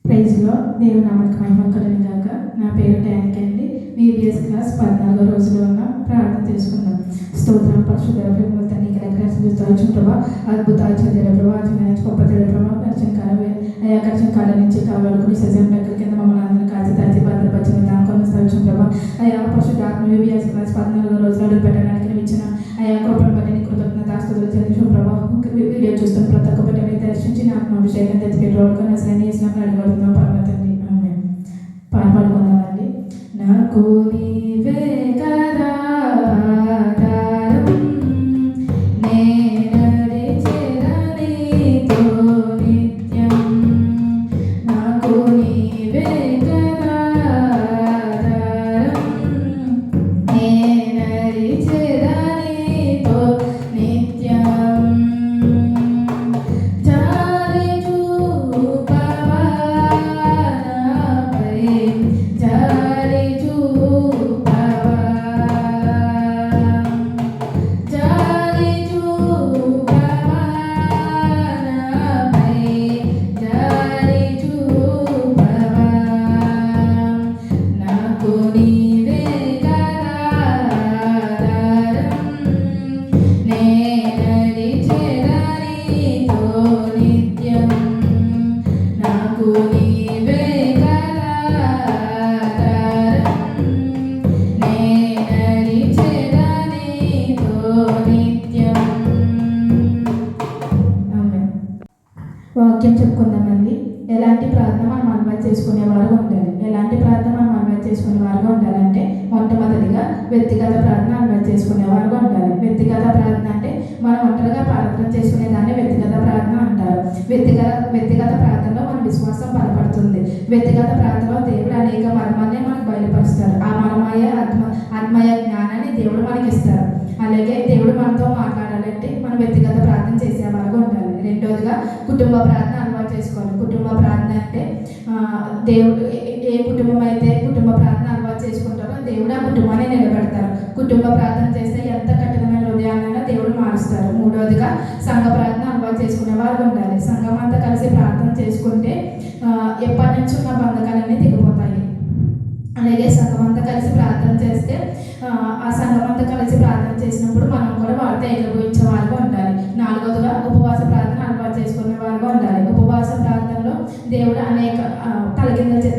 ప్రైజ్లో దేవుని నామమునకు మహిమ కలుగును గాక. నా పేరు ట్యాంక్ అండి. VBS క్లాస్ 14వ రోజులో ఉన్న ప్రార్థన చేసుకుందాం. స్తోత్రం పరిశుద్ధ ప్రభువు నీకు రకరకాల ప్రభా అద్భుత ఆచార్యుల ప్రభా గొప్ప ప్రభా గడిచిన కాలం నుంచి కావాలనుకుని సజీవం దగ్గర కింద మమ్మల్ని అందరినీ కాచి తాచి భద్రపరిచిన దానికొని స్థాపించిన ప్రభా అయా పరిశుద్ధ ఆత్మ VBS క్లాస్ 14వ రోజులు అడుగు పెట్టడానికి ఇచ్చిన అయా కృపను బట్టి నీ కృతజ్ఞత ఆస్తులు చెల్లించిన ప్రభా వీడియో చూస్తున్న ప్రతి ఒక్క బట్టి మీరు దర్శించి నాకు అభిషేకం తెచ్చిపెట్టుకోవడం అసలు చేసినప్పుడు అడిగడుతున్నాం పర్వతండి ఆమె పాడుకుందామండి. నాకు నీవే కదా వాక్యం చెప్పుకుందామండి. ఎలాంటి ప్రార్థన మనం అలవాటు చేసుకునేవారుగా ఉండాలి. ఎలాంటి ప్రార్థన మనం అలవాటు చేసుకునేవారుగా ఉండాలంటే మొట్టమొదటిగా వ్యక్తిగత ప్రార్థన అలవాటు చేసుకునేవారుగా ఉండాలి. వ్యక్తిగత ప్రార్థన అంటే మనం ఒంటరిగా ప్రార్థన చేసుకునే దాన్ని వ్యక్తిగత ప్రార్థన అంటారు. వ్యక్తిగత ప్రార్థనలో మన విశ్వాసం బలపడుతుంది. వ్యక్తిగత ప్రార్థనలో దేవుడు అనేక మర్మాన్ని మనకు బయలుపరుస్తారు. ఆ ఆత్మయ జ్ఞానాన్ని దేవుడు మనకి ఇస్తారు. అలాగే దేవుడు మనతో మాట్లాడాలంటే మనం వ్యక్తిగత ప్రార్థన చేసేవారుగా ఉండాలి. రెండోదిగా కుటుంబ ప్రార్థన అలవాటు చేసుకోవాలి. కుటుంబ ప్రార్థన అంటే దేవుడు ఏ కుటుంబం అయితే కుటుంబ ప్రార్థన అలవాటు చేసుకుంటారో దేవుడు ఆ కుటుంబాన్ని నిలబెడతారు. కుటుంబ ప్రార్థన చేస్తే ఎంత కఠినమైన హృదయాన్నైనా దేవుడు మారుస్తారు. మూడోదిగా సంఘ ప్రార్థన అలవాటు చేసుకునే వారు ఉండాలి. సంఘం అంతా కలిసి ప్రార్థన చేసుకుంటే ఎప్పటి నుంచి ఉన్న బంధకాలన్నీ దిగిపోతాయి. అలాగే సంఘం అంతా కలిసి ప్రార్థన చేస్తే ఆ సంఘం అంతా కలిసి ప్రార్థన చేసినప్పుడు మనం కూడా వారితో ఏకీభవించే వారుగా ఉండాలి. నాలుగోదిగా ఉపవాస ప్రార్థన అలవాటు చేసుకునే వారుగా ఉండాలి. ఉపవాస ప్రార్థనలో దేవుడు అనేక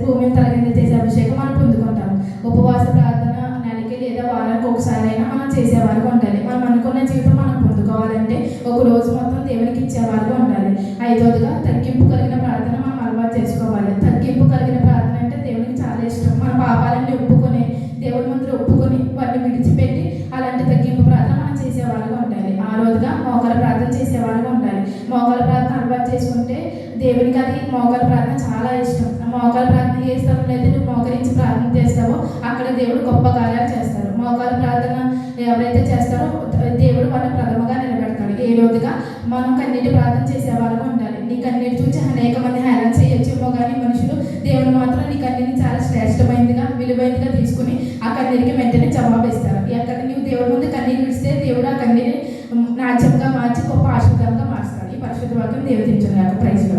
భూమిని తలకింద చేసే అభిషేకం మనం పొందుకుంటాము. ఉపవాస ప్రార్థన నెలకి లేదా వారానికి ఒకసారి అయినా మనం చేసేవారుగా ఉండాలి. మనం అనుకున్న జీవితం మనం పొందుకోవాలంటే ఒక రోజు మొత్తం దేవునికి ఇచ్చేవారుగా ఉండాలి. ఐదోదిగా తగ్గింపు కలిగిన ప్రార్థన మనం అలవాటు చేసుకోవాలి. తగ్గింపు కలిగిన ప్రార్థన అంటే దేవునికి చాలా ఇష్టం. మన పాపాలన్నీ ఒప్పుకొని దేవుడి ముందు ఒప్పుకొని వాటిని విడిచిపెట్టి అలాంటి తగ్గింపు ప్రార్థన మనం చేసేవారుగా ఉండాలి. ఆరోజుగా మోకాల ప్రార్థన చేసేవారుగా ఉండాలి. మోకాల ప్రార్థన అలవాటు చేసుకుంటే దేవునికి అది మోకాల ప్రార్థన చాలా ఇష్టం. మోకాల ప్రార్థన ఏ స్థలంలో అయితే నువ్వు మోకరించి ప్రార్థన చేస్తావో అక్కడ దేవుడు గొప్ప కార్యాలు చేస్తారు. మోకాల ప్రార్థన ఎవరైతే చేస్తారో దేవుడు వాళ్ళని ప్రథమగా నిలబెడతాడు. ఏ రోజుగా మనం కన్నీటి ప్రార్థన చేసేవారుగా ఉండాలి. నీ కన్నీటి చూసి అనేక మంది హేళన చేయొచ్చేమో కానీ మనుషులు దేవుడు మాత్రం నీ కన్నీటిని చాలా శ్రేష్టమైనదిగా విలువైనదిగా తీసుకుని ఆ కన్నీరికి వెంటనే జవాబు ఇస్తారు. ఎక్కడ నీవు దేవుడి ముందు కన్నీరు విడిస్తే దేవుడు ఆ కన్నీని నాట్యంగా మార్చి గొప్ప ఆశీర్వాదంగా మారుస్తాడు. ఈ పరిశుద్ధ వాక్యం దేవుదించిన ప్రైజ్లో